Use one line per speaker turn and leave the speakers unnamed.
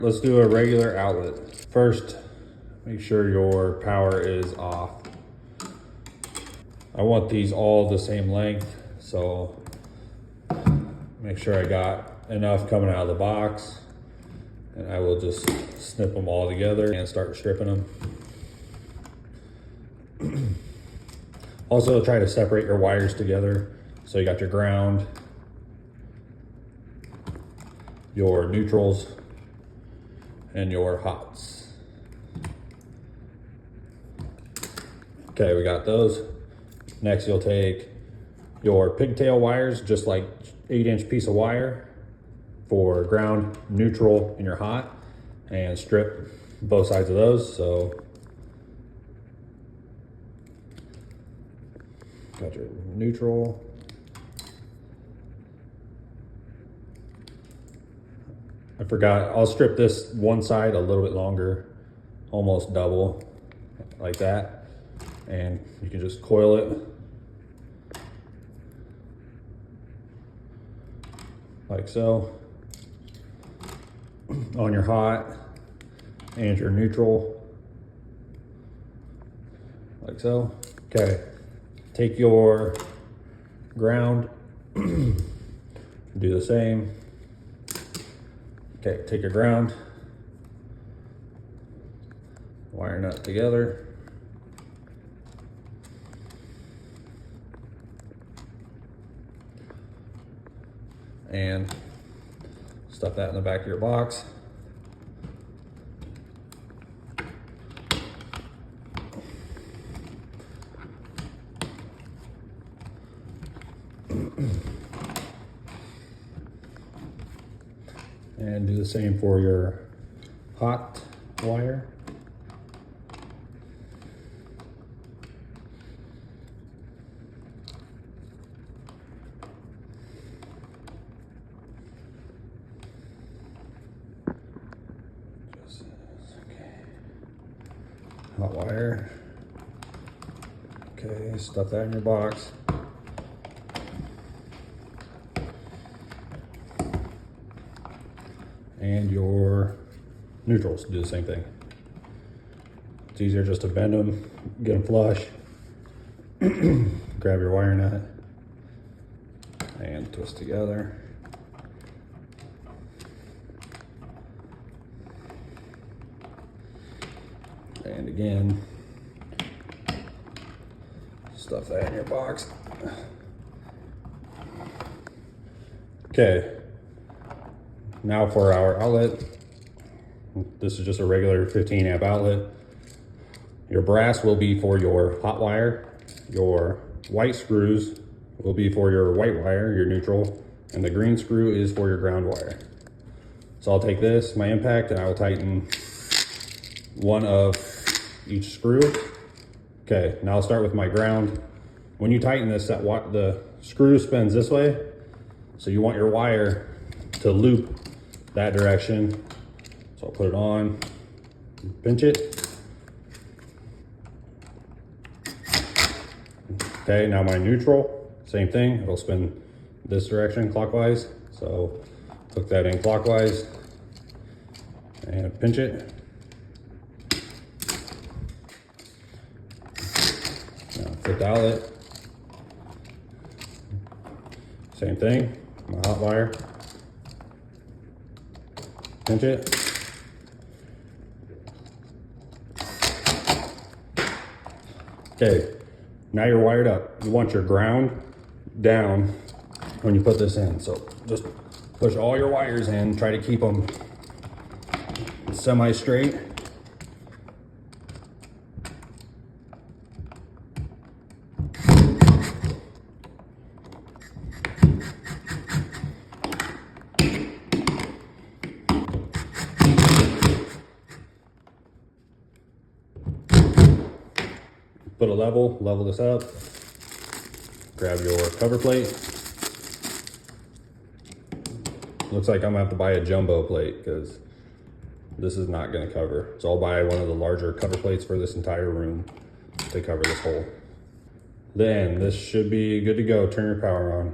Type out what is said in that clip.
Let's do a regular outlet. First, make sure your power is off. I want these all the same length, so make sure I got enough coming out of the box, and I will just snip them all together and start stripping them. Also, try to separate your wires together. So you got your ground, your neutrals, and your hots. Okay, we got those. Next, you'll take your pigtail wires, just like 8-inch piece of wire for ground, neutral, and your hot, and strip both sides of those. So got your neutral. I forgot, I'll strip this one side a little bit longer, almost double, like that. And you can just coil it like so on your hot and your neutral, like so. Okay, take your ground, do the same. Okay, take your ground, wire nut together. And stuff that in the back of your box. And do the same for your hot wire. Hot wire. Okay, stuff that in your box. And your neutrals, do the same thing. It's easier just to bend them, get them flush. Grab your wire nut and twist together. And again, stuff that in your box. Okay, now for our outlet. This is just a regular 15 amp outlet. Your brass will be for your hot wire. Your white screws will be for your white wire, your neutral, and the green screw is for your ground wire. So I'll take this, my impact, and I will tighten one of each screw. Okay, now I'll start with my ground. When you tighten this, the screw spins this way, so you want your wire to loop that direction. So I'll put it on, pinch it. Okay, now my neutral, same thing, it'll spin this direction clockwise. So hook that in clockwise and pinch it. Now flip the outlet, same thing, my hot wire, pinch it. Okay, now you're wired up. You want your ground down when you put this in. So just push all your wires in, try to keep them semi-straight. Put a level this up. Grab your cover plate. Looks like I'm gonna have to buy a jumbo plate because this is not gonna cover. So I'll buy one of the larger cover plates for this entire room to cover this hole. Then this should be good to go. Turn your power on.